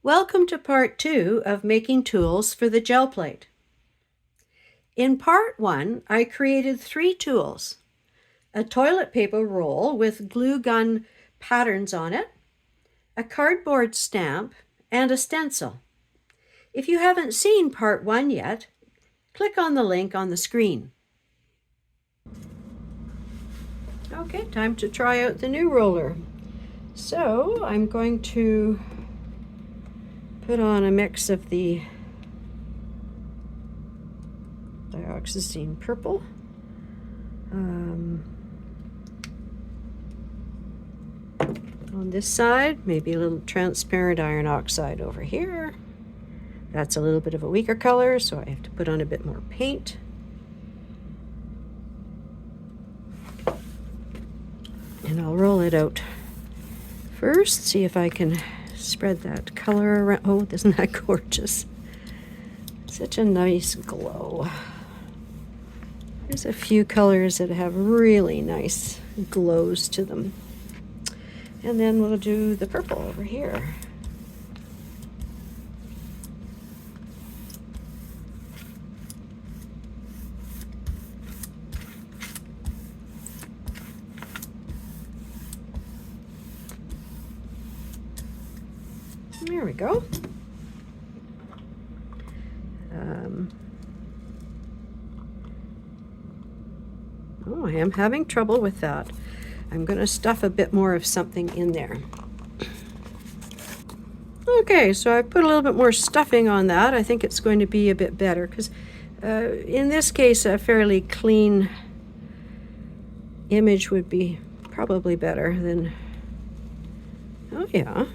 Welcome to part 2 of making tools for the gel plate. In part 1, I created 3 tools: a toilet paper roll with glue gun patterns on it, a cardboard stamp, and a stencil. If you haven't seen part 1 yet, click on the link on the screen. Okay, time to try out the new roller. So I'm going to put on a mix of the dioxazine purple, on this side, maybe a little transparent iron oxide over here. That's a little bit of a weaker color, so I have to put on a bit more paint. And I'll roll it out first, see if I can spread that color around. Oh, isn't that gorgeous? Such a nice glow. There's a few colors that have really nice glows to them. And then we'll do the purple over here. There we go. Oh, I am having trouble with that. I'm going to stuff a bit more of something in there. Okay, so I put a little bit more stuffing on that. I think it's going to be a bit better because in this case a fairly clean image would be probably better than, oh yeah.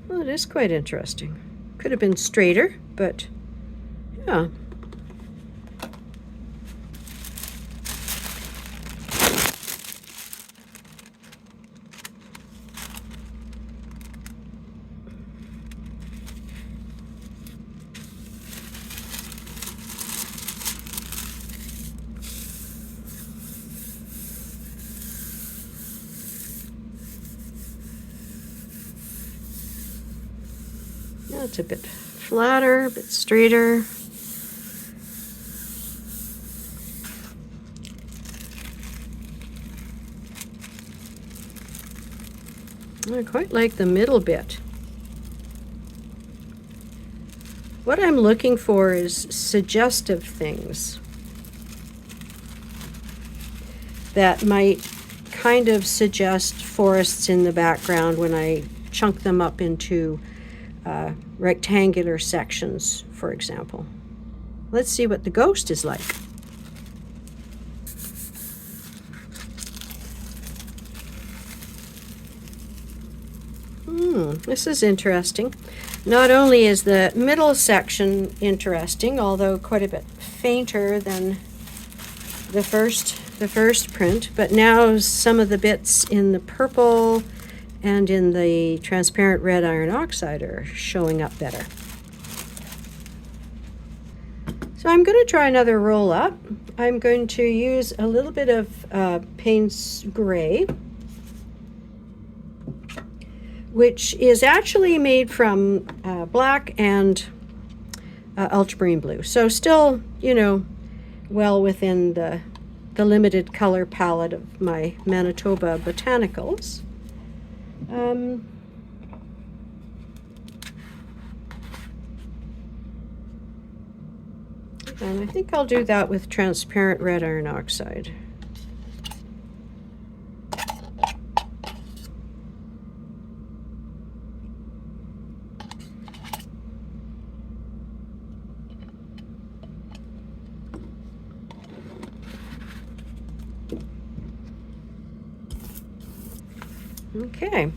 Well, it is quite interesting. Could have been straighter, but yeah. Now it's a bit flatter, a bit straighter. I quite like the middle bit. What I'm looking for is suggestive things that might kind of suggest forests in the background when I chunk them up into rectangular sections, for example. Let's see what the ghost is like. This is interesting. Not only is the middle section interesting, although quite a bit fainter than the first print, but now some of the bits in the purple and in the transparent red iron oxide are showing up better. So I'm going to try another roll up. I'm going to use a little bit of Payne's Gray, which is actually made from black and ultramarine blue. So still, you know, well within the limited color palette of my Manitoba botanicals. And I think I'll do that with transparent red iron oxide. Okay.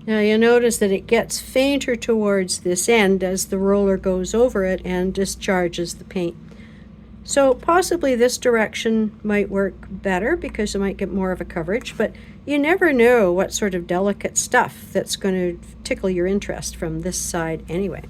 Now you'll notice that it gets fainter towards this end as the roller goes over it and discharges the paint. So possibly this direction might work better because you might get more of a coverage, but you never know what sort of delicate stuff that's going to tickle your interest from this side anyway.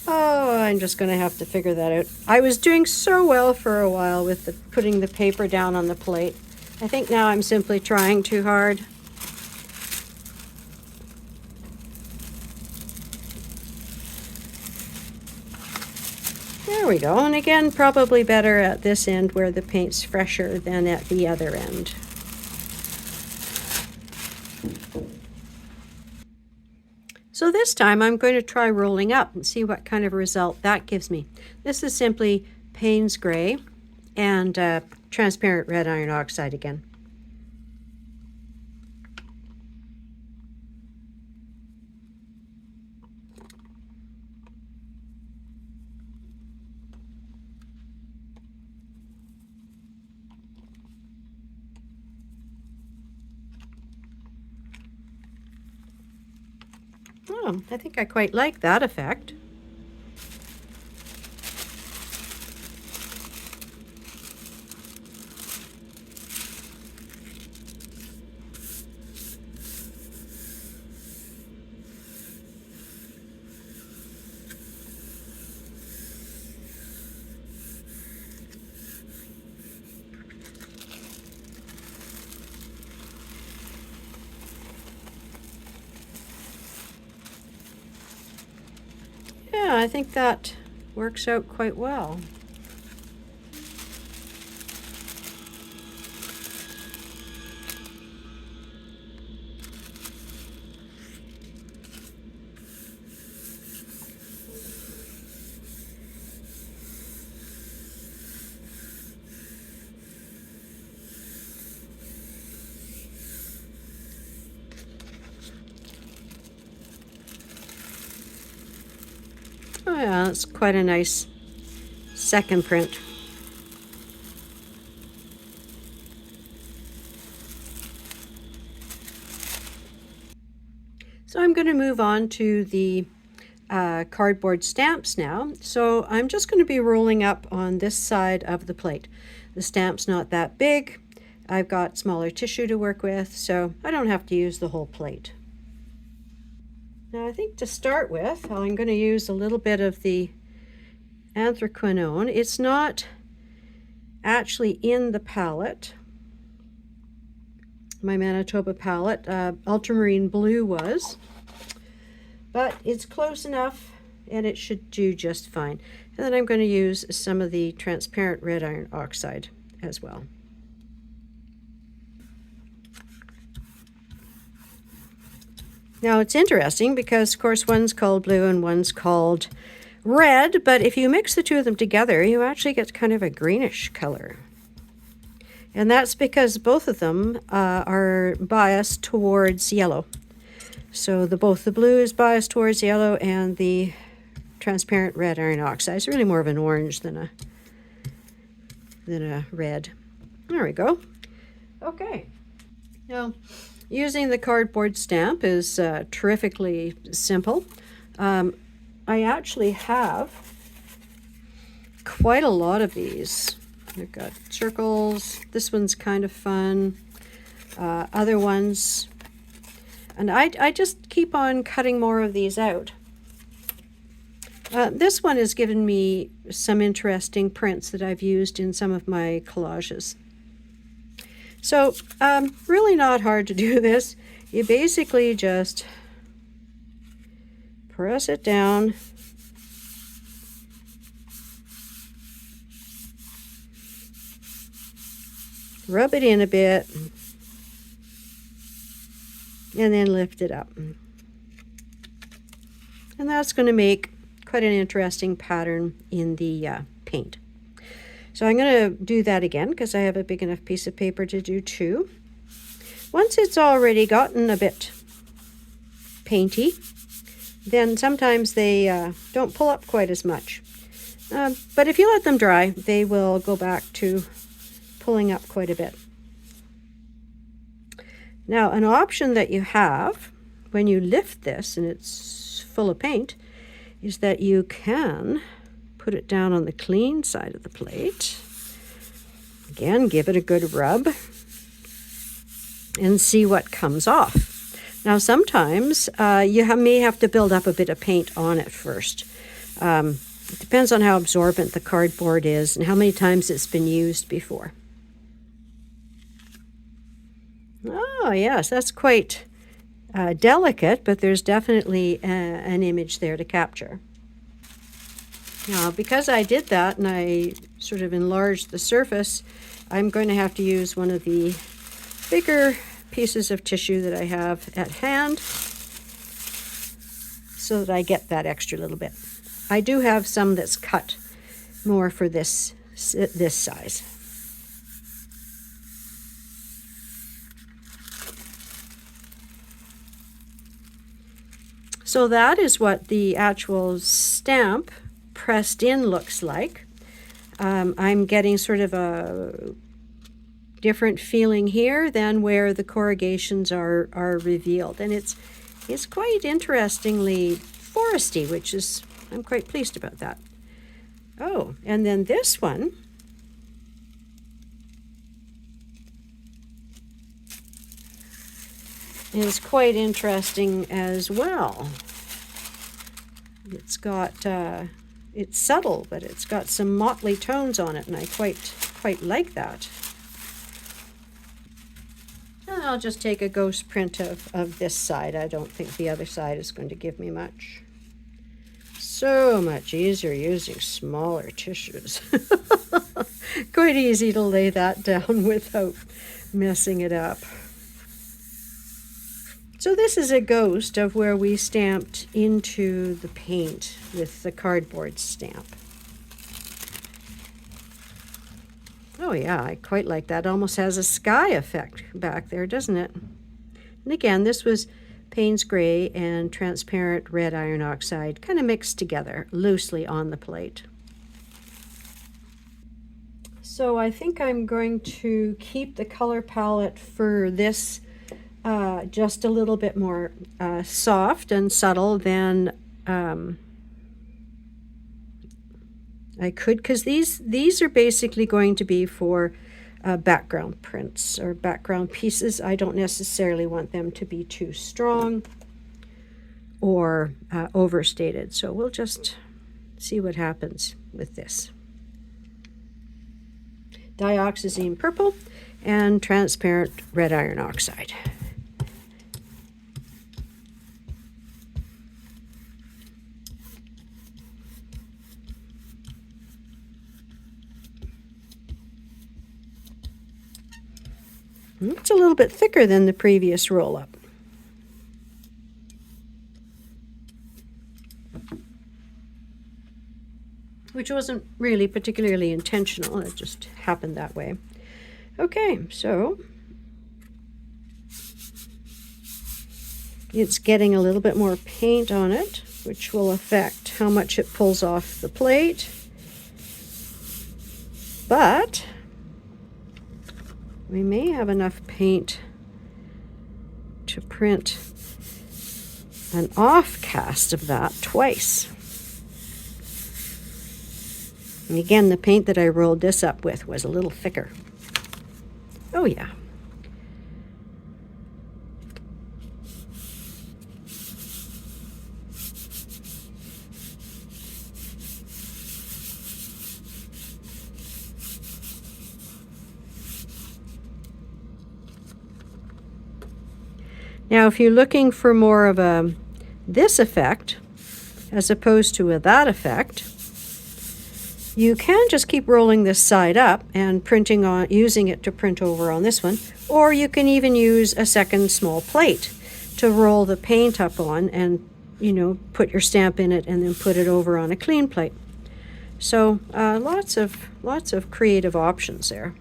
Oh, I'm just going to have to figure that out. I was doing so well for a while with putting the paper down on the plate. I think now I'm simply trying too hard. There we go. And again, probably better at this end where the paint's fresher than at the other end. So this time I'm going to try rolling up and see what kind of result that gives me. This is simply Payne's Gray and transparent red iron oxide again. Oh, I think I quite like that effect. Yeah, I think that works out quite well. Oh yeah, that's quite a nice second print. So I'm going to move on to the cardboard stamps now. So I'm just going to be rolling up on this side of the plate. The stamp's not that big. I've got smaller tissue to work with, so I don't have to use the whole plate. Now I think to start with, I'm going to use a little bit of the anthraquinone. It's not actually in the palette, my Manitoba palette. Ultramarine blue was, but it's close enough and it should do just fine. And then I'm going to use some of the transparent red iron oxide as well. Now it's interesting because of course one's called blue and one's called red, but if you mix the two of them together you actually get kind of a greenish color. And that's because both of them are biased towards yellow. So both the blue is biased towards yellow and the transparent red iron oxide is really more of an orange than a red. There we go. Okay. Now, using the cardboard stamp is terrifically simple. I actually have quite a lot of these. I've got circles. This one's kind of fun. Other ones. And I just keep on cutting more of these out. This one has given me some interesting prints that I've used in some of my collages. So, really not hard to do this. You basically just press it down. Rub it in a bit. And then lift it up. And that's going to make quite an interesting pattern in the paint. So I'm going to do that again because I have a big enough piece of paper to do two. Once it's already gotten a bit painty, then sometimes they don't pull up quite as much. But if you let them dry, they will go back to pulling up quite a bit. Now, an option that you have when you lift this and it's full of paint is that you can put it down on the clean side of the plate. Again, give it a good rub and see what comes off. Now, sometimes you may have to build up a bit of paint on it first. It depends on how absorbent the cardboard is and how many times it's been used before. Oh, yes, that's quite delicate, but there's definitely an image there to capture. Now, because I did that and I sort of enlarged the surface, I'm going to have to use one of the bigger pieces of tissue that I have at hand so that I get that extra little bit. I do have some that's cut more for this size. So that is what the actual stamp pressed in looks like. I'm getting sort of a different feeling here than where the corrugations are revealed. And it's quite interestingly foresty, which is, I'm quite pleased about that. Oh, and then this one is quite interesting as well. It's got, it's subtle, but it's got some motley tones on it, and I quite like that. And I'll just take a ghost print of this side. I don't think the other side is going to give me much. So much easier using smaller tissues. Quite easy to lay that down without messing it up. So this is a ghost of where we stamped into the paint with the cardboard stamp. Oh yeah, I quite like that. Almost has a sky effect back there, doesn't it? And again, this was Payne's Gray and transparent red iron oxide kind of mixed together loosely on the plate. So I think I'm going to keep the color palette for this just a little bit more soft and subtle than I could, because these are basically going to be for background prints or background pieces. I don't necessarily want them to be too strong or overstated. So we'll just see what happens with this. Dioxazine purple and transparent red iron oxide. It's a little bit thicker than the previous roll-up. Which wasn't really particularly intentional, it just happened that way. Okay, so it's getting a little bit more paint on it, which will affect how much it pulls off the plate. But we may have enough paint to print an off cast of that twice. And again, the paint that I rolled this up with was a little thicker. Oh yeah. Now, if you're looking for more of this effect, as opposed to a that effect, you can just keep rolling this side up and using it to print over on this one, or you can even use a second small plate to roll the paint up on and, put your stamp in it and then put it over on a clean plate. So lots of creative options there.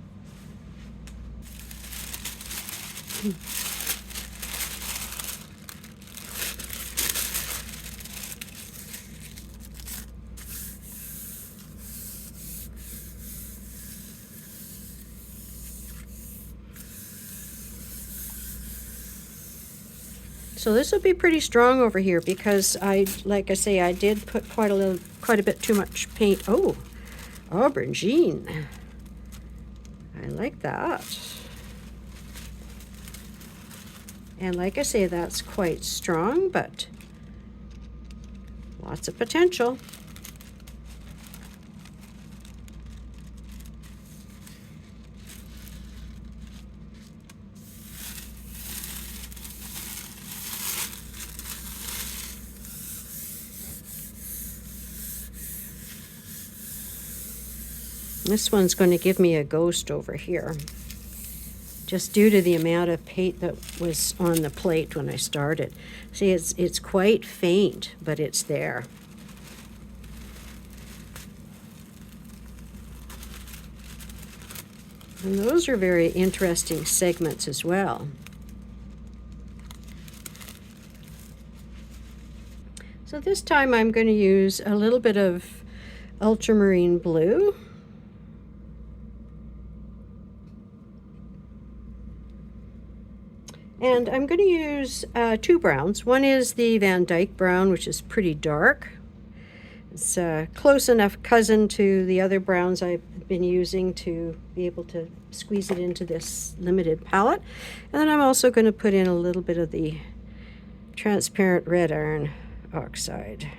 So this will be pretty strong over here because like I say, I did put quite a bit too much paint. Oh, aubergine. I like that. And like I say, that's quite strong, but lots of potential. This one's going to give me a ghost over here, just due to the amount of paint that was on the plate when I started. See, it's quite faint, but it's there. And those are very interesting segments as well. So this time I'm going to use a little bit of ultramarine blue. And I'm going to use two browns. One is the Van Dyke brown, which is pretty dark. It's a close enough cousin to the other browns I've been using to be able to squeeze it into this limited palette. And then I'm also going to put in a little bit of the transparent red iron oxide.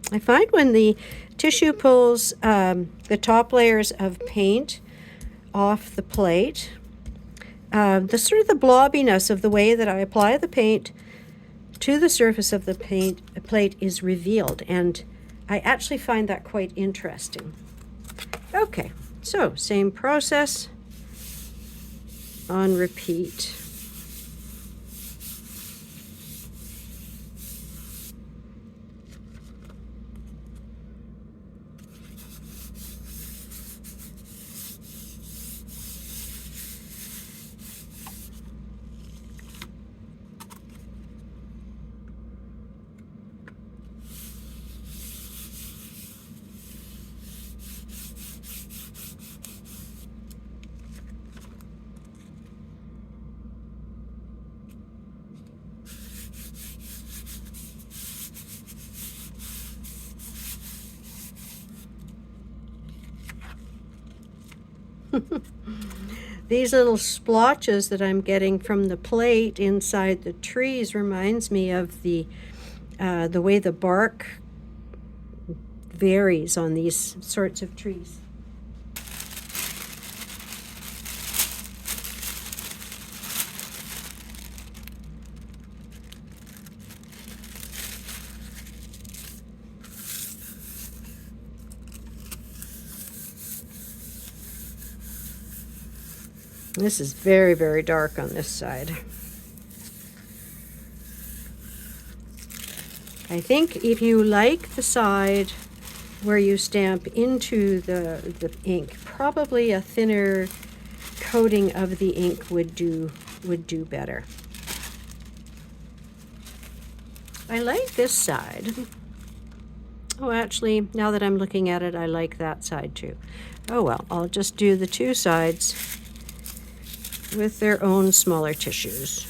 I find when the tissue pulls the top layers of paint off the plate, the sort of the blobbiness of the way that I apply the paint to the surface of the plate is revealed, and I actually find that quite interesting. Okay, so same process on repeat. These little splotches that I'm getting from the plate inside the trees reminds me of the way the bark varies on these sorts of trees. This is very, very dark on this side. I think if you like the side where you stamp into the ink, probably a thinner coating of the ink would do better. I like this side. Oh, actually, now that I'm looking at it, I like that side too. Oh well, I'll just do the two sides with their own smaller tissues.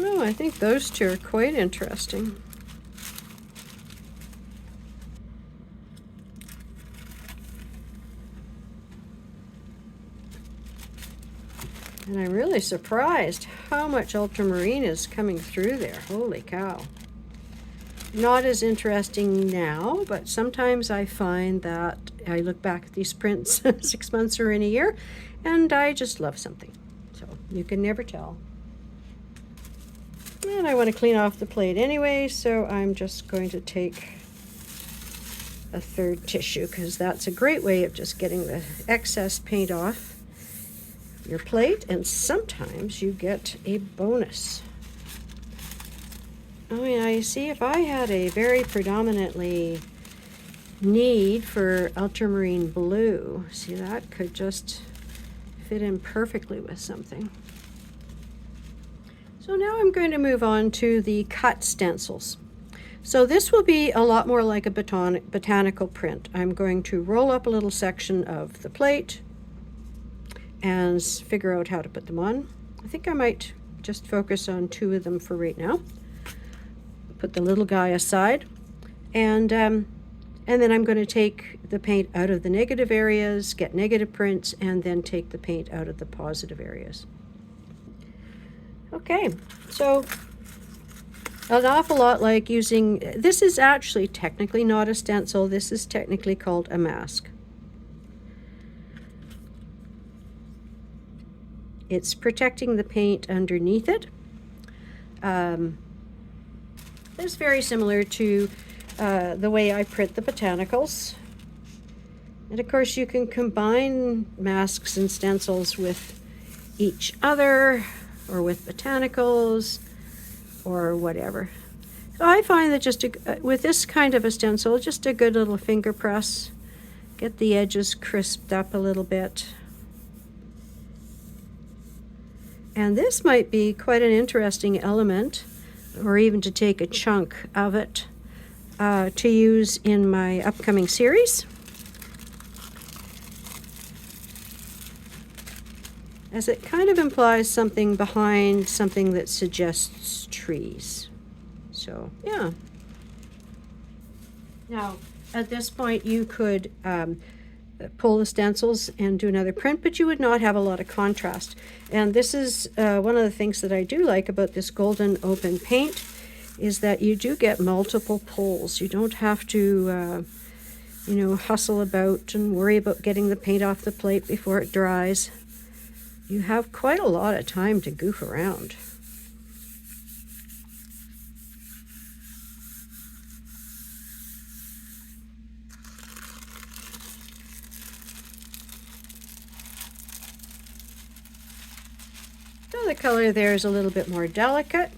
Oh, I think those two are quite interesting. And I'm really surprised how much ultramarine is coming through there. Holy cow. Not as interesting now, but sometimes I find that I look back at these prints 6 months or in a year, and I just love something. So you can never tell. And I want to clean off the plate anyway, so I'm just going to take a third tissue, because that's a great way of just getting the excess paint off your plate, and sometimes you get a bonus. Oh yeah, you see, if I had a very predominantly need for ultramarine blue, see, that could just fit in perfectly with something. So now I'm going to move on to the cut stencils. So this will be a lot more like a botanical print. I'm going to roll up a little section of the plate and figure out how to put them on. I think I might just focus on 2 of them for right now. Put the little guy aside, and then I'm going to take the paint out of the negative areas, get negative prints, and then take the paint out of the positive areas. Okay, so an awful lot like using, this is actually technically not a stencil, this is technically called a mask. It's protecting the paint underneath it. It's very similar to the way I print the botanicals. And of course you can combine masks and stencils with each other, or with botanicals, or whatever. So I find that just with this kind of a stencil, just a good little finger press, get the edges crisped up a little bit. And this might be quite an interesting element, or even to take a chunk of it to use in my upcoming series, as it kind of implies something behind something that suggests trees. So yeah. Now at this point you could pull the stencils and do another print, but you would not have a lot of contrast. And this is one of the things that I do like about this golden open paint, is that you do get multiple pulls. You don't have to you know, hustle about and worry about getting the paint off the plate before it dries. You have quite a lot of time to goof around. So the color there is a little bit more delicate,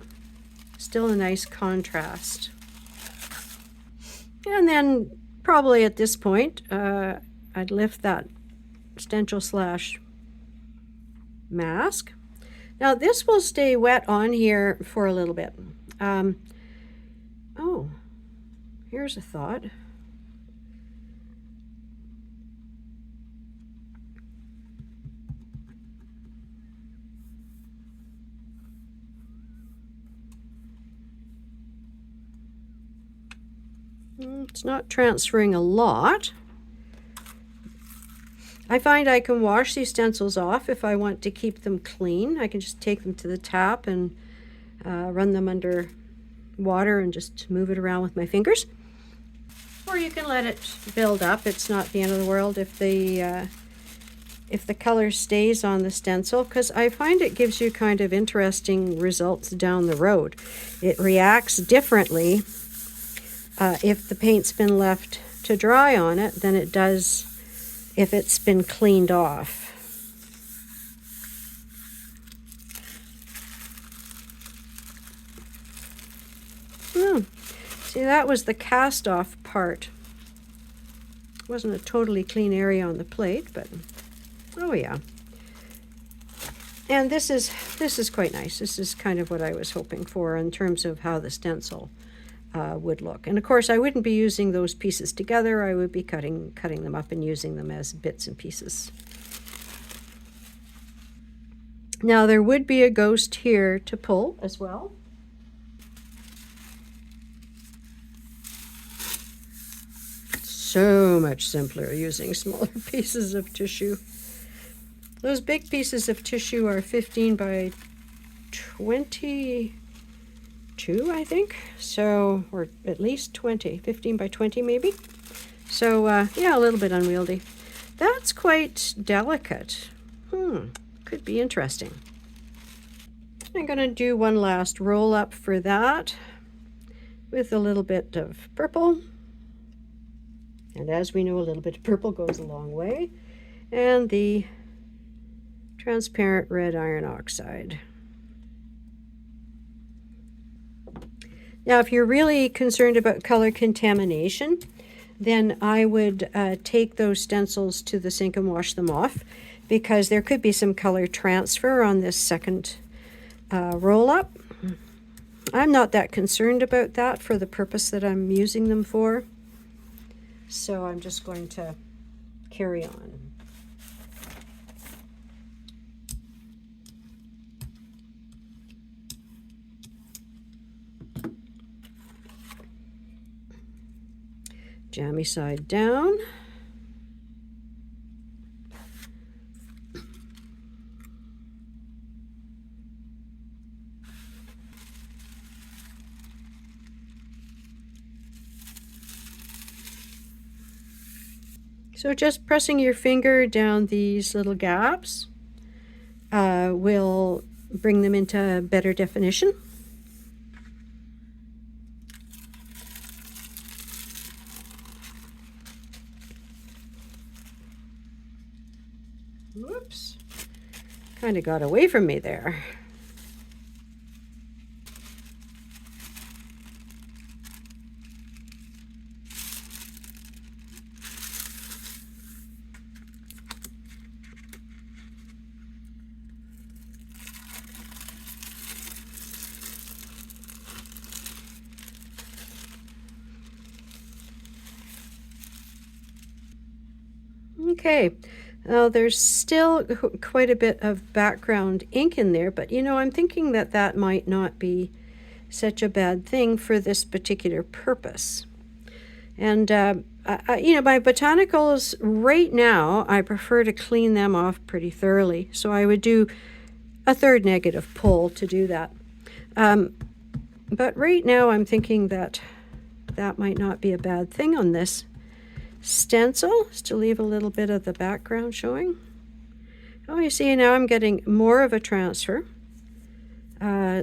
still a nice contrast. And then probably at this point, I'd lift that stencil slash mask. Now this will stay wet on here for a little bit. Oh, here's a thought. It's not transferring a lot. I find I can wash these stencils off if I want to keep them clean. I can just take them to the tap and run them under water and just move it around with my fingers. Or you can let it build up. It's not the end of the world if the color stays on the stencil, because I find it gives you kind of interesting results down the road. It reacts differently if the paint's been left to dry on it than it does if it's been cleaned off. See, that was the cast off part. It wasn't a totally clean area on the plate, but oh yeah. And this is quite nice. This is kind of what I was hoping for in terms of how the stencil would look. And of course I wouldn't be using those pieces together. I would be cutting them up and using them as bits and pieces. Now there would be a ghost here to pull as well. So much simpler using smaller pieces of tissue. Those big pieces of tissue are 15 by 22, I think. So, or at least 20, 15 by 20 maybe. So, yeah, a little bit unwieldy. That's quite delicate. Could be interesting. I'm going to do one last roll up for that with a little bit of purple. And as we know, a little bit of purple goes a long way. And the transparent red iron oxide. Now, if you're really concerned about color contamination, then I would take those stencils to the sink and wash them off, because there could be some color transfer on this second roll up. I'm not that concerned about that for the purpose that I'm using them for. So I'm just going to carry on. Jammy side down. So just pressing your finger down these little gaps will bring them into better definition. Whoops, kind of got away from me there. Okay, there's still quite a bit of background ink in there, but you know, I'm thinking that that might not be such a bad thing for this particular purpose. And you know, my botanicals right now, I prefer to clean them off pretty thoroughly, so I would do a third negative pull to do that. But right now I'm thinking that that might not be a bad thing on this stencil, to leave a little bit of the background showing. Oh, you see, now I'm getting more of a transfer,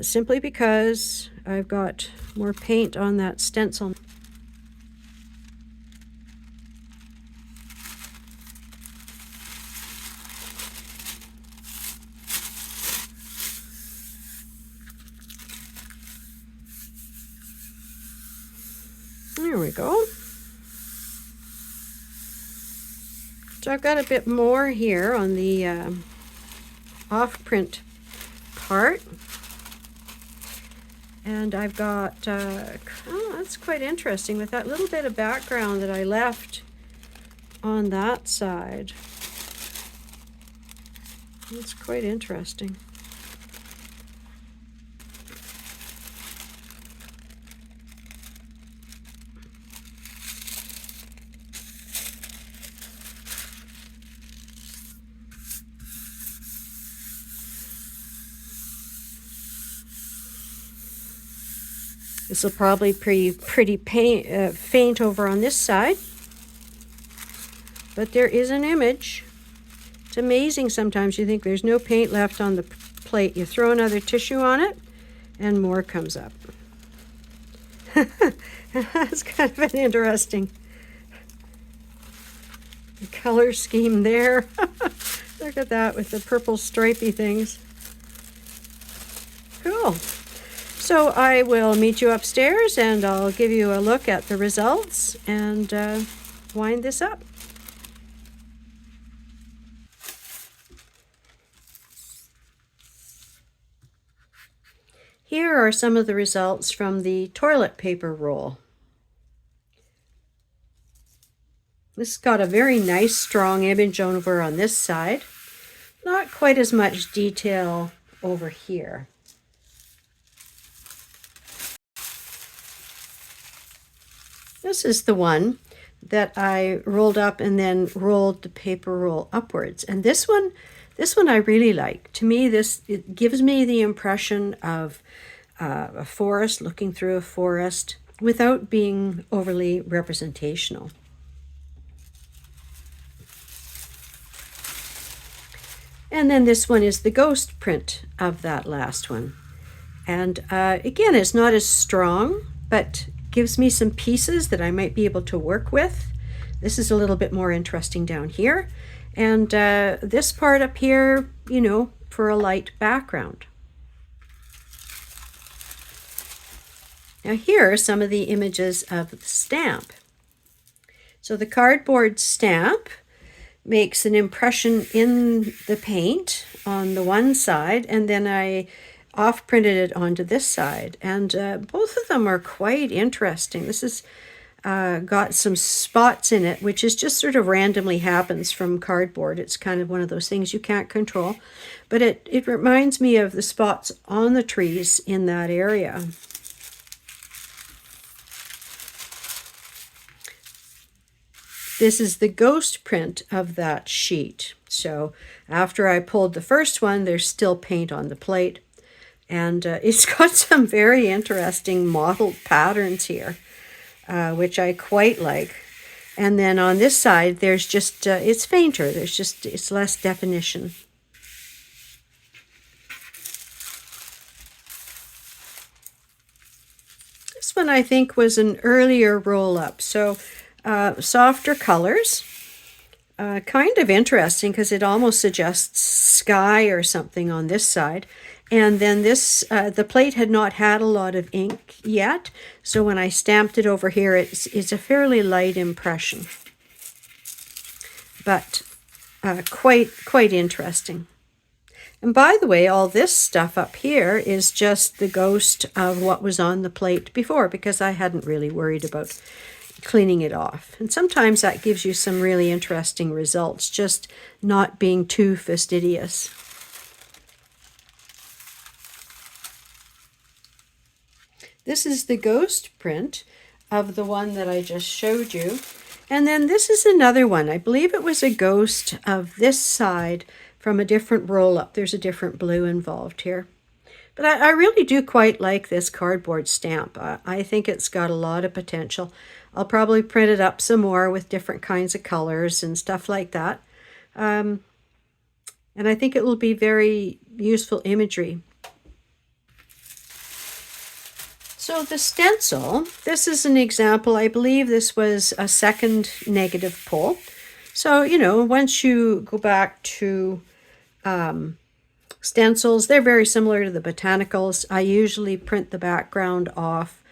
simply because I've got more paint on that stencil. There we go. So I've got a bit more here on the off-print part. And I've got, oh, that's quite interesting, with that little bit of background that I left on that side. It's quite interesting. This will probably be pretty faint over on this side, but there is an image. It's amazing sometimes. You think there's no paint left on the plate. You throw another tissue on it and more comes up. That's kind of an interesting color scheme there. Look at that with the purple stripy things. Cool. So I will meet you upstairs and I'll give you a look at the results and wind this up. Here are some of the results from the toilet paper roll. This has got a very nice strong image over on this side. not quite as much detail over here. This is the one that I rolled up and then rolled the paper roll upwards. And this one I really like. To me, it gives me the impression of a forest, looking through a forest, without being overly representational. And then this one is the ghost print of that last one. And again, it's not as strong, but gives me some pieces that I might be able to work with. This is a little bit more interesting down here. And this part up here, you know, for a light background. Now here are some of the images of the stamp. So the cardboard stamp makes an impression in the paint on the one side, and then I off-printed it onto this side. And both of them are quite interesting. This has got some spots in it, which is just sort of randomly happens from cardboard. It's kind of one of those things you can't control. But it reminds me of the spots on the trees in that area. This is the ghost print of that sheet. So after I pulled the first one, there's still paint on the plate. And it's got some very interesting mottled patterns here, which I quite like. And then on this side, there's just, it's fainter. It's less definition. This one I think was an earlier roll-up. So softer colors, kind of interesting because it almost suggests sky or something on this side. And then this, the plate had not had a lot of ink yet, so when I stamped it over here, it's a fairly light impression, but quite interesting. And by the way, all this stuff up here is just the ghost of what was on the plate before, because I hadn't really worried about cleaning it off. And sometimes that gives you some really interesting results, just not being too fastidious. This is the ghost print of the one that I just showed you. And then this is another one. I believe it was a ghost of this side from a different roll-up. There's a different blue involved here. But I really do quite like this cardboard stamp. I think it's got a lot of potential. I'll probably print it up some more with different kinds of colors and stuff like that. And I think it will be very useful imagery. So the stencil, this is an example. I believe this was a second negative pull. So, you know, once you go back to stencils, they're very similar to the botanicals. I usually print the background off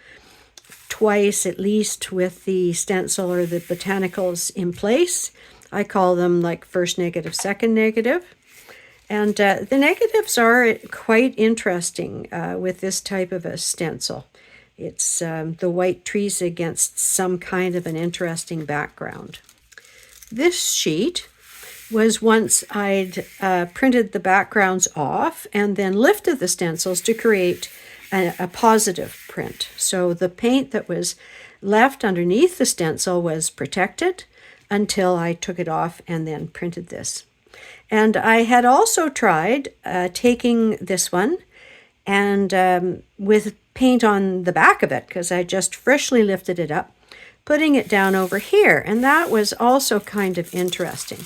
twice at least with the stencil or the botanicals in place. I call them like first negative, second negative. And the negatives are quite interesting with this type of a stencil. It's the white trees against some kind of an interesting background. This sheet was once I'd printed the backgrounds off and then lifted the stencils to create a positive print. So the paint that was left underneath the stencil was protected until I took it off and then printed this. And I had also tried taking this one and with paint on the back of it, because I just freshly lifted it up, putting it down over here. And that was also kind of interesting.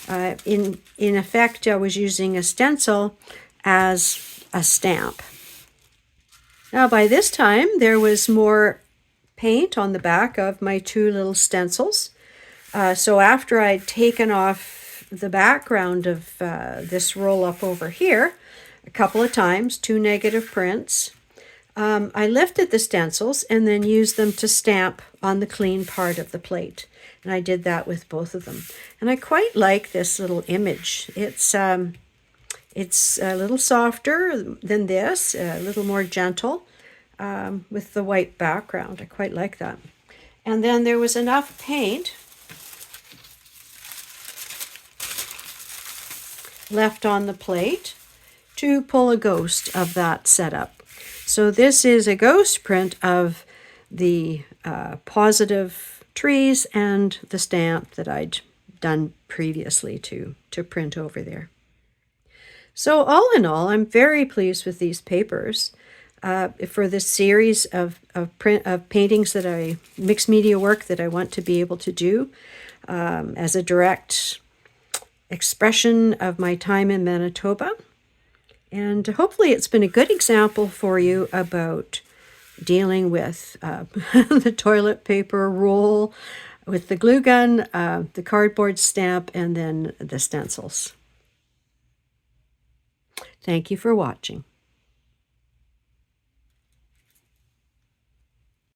In effect, I was using a stencil as a stamp. Now by this time, there was more paint on the back of my two little stencils. So after I'd taken off the background of this roll-up over here a couple of times, two negative prints, I lifted the stencils and then used them to stamp on the clean part of the plate. And I did that with both of them. And I quite like this little image. It's a little softer than this, a little more gentle with the white background. I quite like that. And then there was enough paint left on the plate to pull a ghost of that setup. So this is a ghost print of the positive trees and the stamp that I'd done previously to print over there. So all in all, I'm very pleased with these papers. For this series of paintings that mixed media work that I want to be able to do as a direct expression of my time in Manitoba. And hopefully it's been a good example for you about dealing with the toilet paper roll with the glue gun, the cardboard stamp, and then the stencils. Thank you for watching.